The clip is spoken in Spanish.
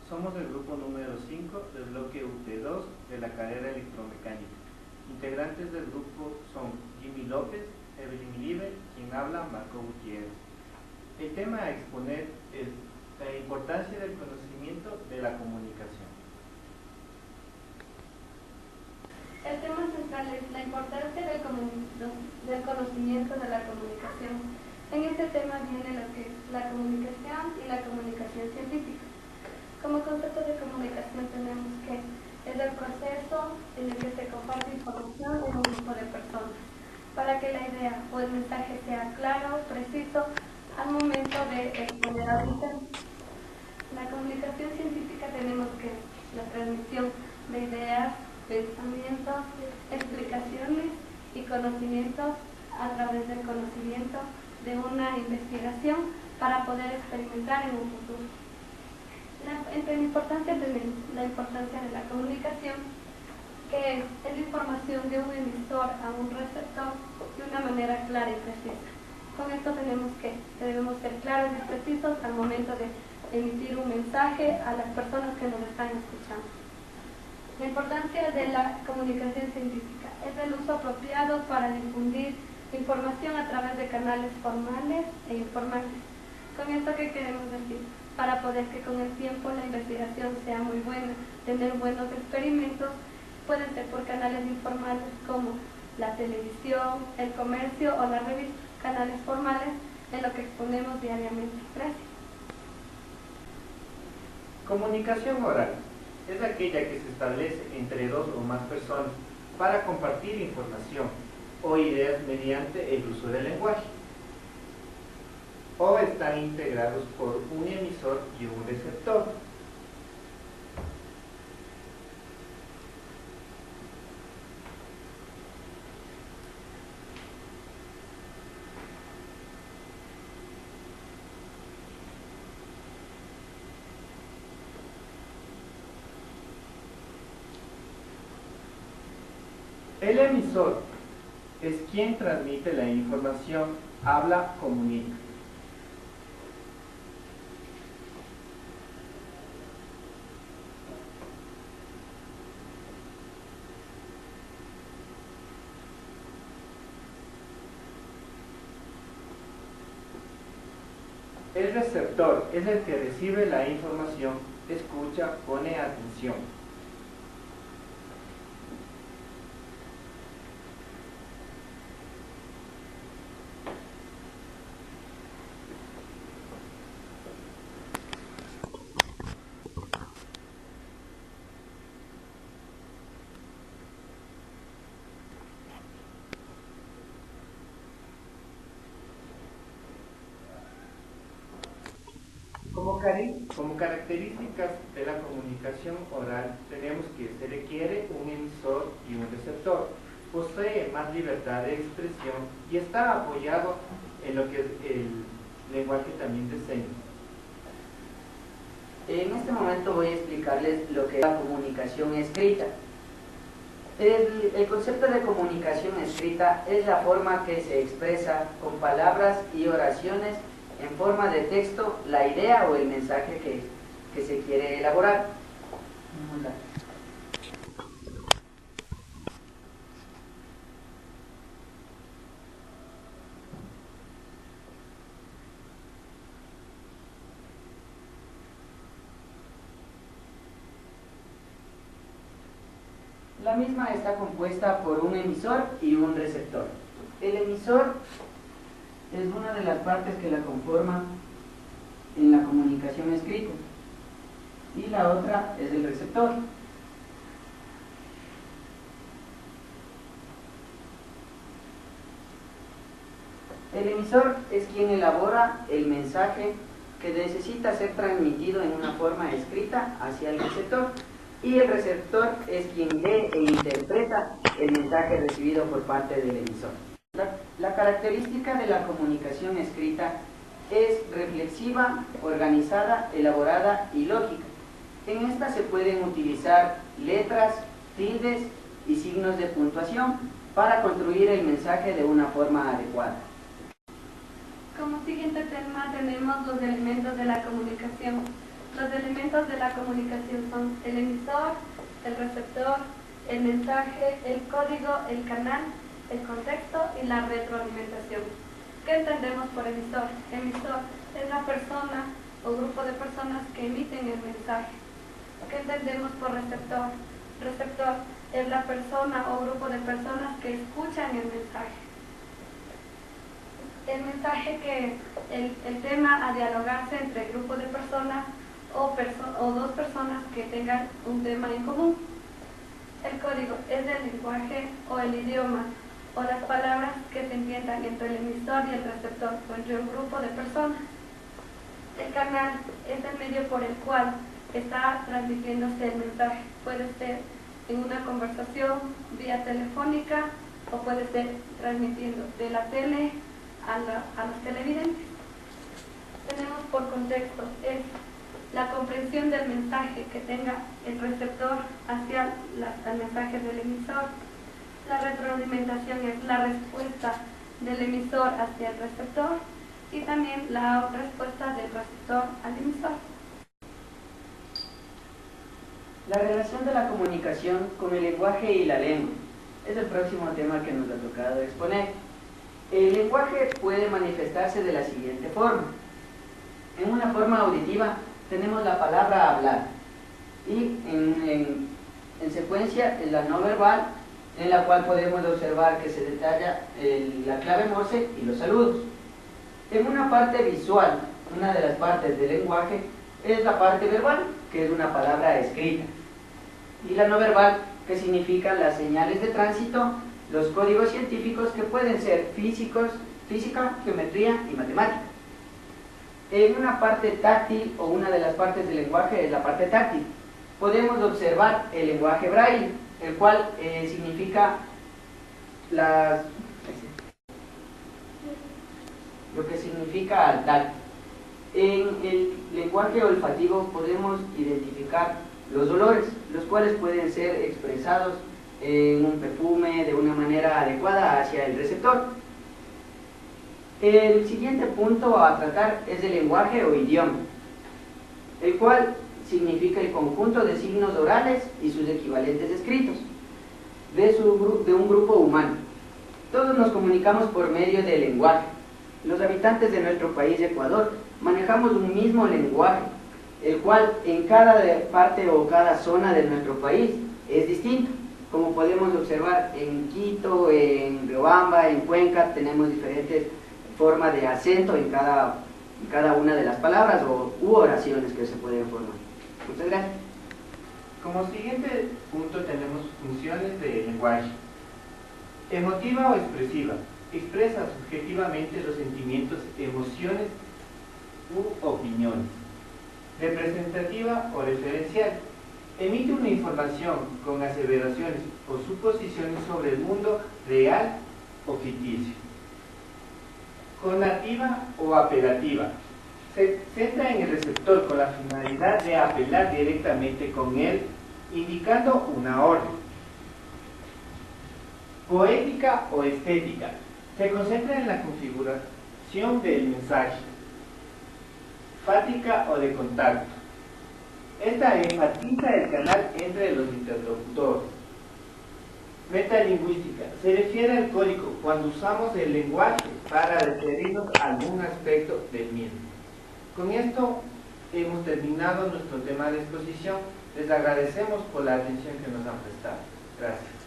Somos el grupo número 5 del bloque UP2 de la carrera electromecánica. Integrantes del grupo son Jimmy López, Evelyn Ilibe, quien habla, Marco Gutiérrez. El tema a exponer es la importancia del conocimiento de la comunicación. El tema central es la importancia del conocimiento de la comunicación. En este tema viene lo que es la comunicación y la comunicación científica. Como concepto de comunicación tenemos que es el proceso en el que se comparte información en un grupo de personas para que la idea o el mensaje sea claro, preciso al momento de exponer al interno. La comunicación científica tenemos que la transmisión de ideas, pensamientos, explicaciones y conocimientos a través del conocimiento de una investigación para poder experimentar en un futuro. Entre la importancia tenemos la importancia de la comunicación, que es la información de un emisor a un receptor de una manera clara y precisa. Con esto debemos ser claros y precisos al momento de emitir un mensaje a las personas que nos están escuchando. La importancia de la comunicación científica es el uso apropiado para difundir información a través de canales formales e informales. ¿Con esto qué queremos decir? Para poder que con el tiempo la investigación sea muy buena, tener buenos experimentos, pueden ser por canales informales como la televisión, el comercio o la revista, canales formales en lo que exponemos diariamente. Gracias. Comunicación oral es aquella que se establece entre dos o más personas para compartir información o ideas mediante el uso del lenguaje, o están integrados por un emisor y un receptor. El emisor es quien transmite la información, habla, comunica. El receptor es el que recibe la información, escucha, pone atención. Como características de la comunicación oral tenemos que se requiere un emisor y un receptor, posee más libertad de expresión y está apoyado en lo que es el lenguaje también de señas. En este momento voy a explicarles lo que es la comunicación escrita. El concepto de comunicación escrita es la forma que se expresa con palabras y oraciones en forma de texto la idea o el mensaje que se quiere elaborar. La misma está compuesta por un emisor y un receptor. El emisor es una de las partes que la conforman en la comunicación escrita y la otra es el receptor. El emisor es quien elabora el mensaje que necesita ser transmitido en una forma escrita hacia el receptor, y el receptor es quien lee e interpreta el mensaje recibido por parte del emisor. La característica de la comunicación escrita es reflexiva, organizada, elaborada y lógica. En esta se pueden utilizar letras, tildes y signos de puntuación para construir el mensaje de una forma adecuada. Como siguiente tema tenemos los elementos de la comunicación. Los elementos de la comunicación son el emisor, el receptor, el mensaje, el código, el canal, el contexto y la retroalimentación. ¿Qué entendemos por emisor? Emisor es la persona o grupo de personas que emiten el mensaje. ¿Qué entendemos por receptor? Receptor es la persona o grupo de personas que escuchan el mensaje. El mensaje que es el tema a dialogarse entre el grupo de personas o dos personas que tengan un tema en común. El código es el lenguaje o el idioma o las palabras que se entiendan entre el emisor y el receptor o entre un grupo de personas. El canal es el medio por el cual está transmitiéndose el mensaje. Puede ser en una conversación vía telefónica o puede ser transmitiendo de la tele a los televidentes. Tenemos por contexto es la comprensión del mensaje que tenga el receptor hacia el mensaje del emisor. La retroalimentación es la respuesta del emisor hacia el receptor y también la respuesta del receptor al emisor. La relación de la comunicación con el lenguaje y la lengua es el próximo tema que nos ha tocado exponer. El lenguaje puede manifestarse de la siguiente forma. En una forma auditiva tenemos la palabra hablar y en secuencia la no verbal, en la cual podemos observar que se detalla la clave Morse y los saludos. En una parte visual, una de las partes del lenguaje es la parte verbal, que es una palabra escrita, y la no verbal, que significa las señales de tránsito, los códigos científicos que pueden ser física, geometría y matemática. En una parte táctil, o una de las partes del lenguaje es la parte táctil, podemos observar el lenguaje braille, el cual significa lo que significa al tacto. En el lenguaje olfativo podemos identificar los olores, los cuales pueden ser expresados en un perfume de una manera adecuada hacia el receptor. El siguiente punto a tratar es el lenguaje o idioma, el cual significa el conjunto de signos orales y sus equivalentes escritos de un grupo humano. Todos nos comunicamos por medio del lenguaje. Los habitantes de nuestro país, Ecuador, manejamos un mismo lenguaje, el cual en cada parte o cada zona de nuestro país es distinto. Como podemos observar en Quito, en Riobamba, en Cuenca, tenemos diferentes formas de acento en cada una de las palabras u oraciones que se pueden formar. Muchas gracias. Como siguiente punto tenemos funciones del lenguaje. Emotiva o expresiva. Expresa subjetivamente los sentimientos, emociones u opiniones. Representativa o referencial. Emite una información con aseveraciones o suposiciones sobre el mundo real o ficticio. Conativa o apelativa. Se centra en el receptor con la finalidad de apelar directamente con él, indicando una orden. Poética o estética. Se concentra en la configuración del mensaje. Fática o de contacto. Esta enfatiza el canal entre los interlocutores. Metalingüística. Se refiere al código cuando usamos el lenguaje para referirnos a algún aspecto del mismo. Con esto hemos terminado nuestro tema de exposición. Les agradecemos por la atención que nos han prestado. Gracias.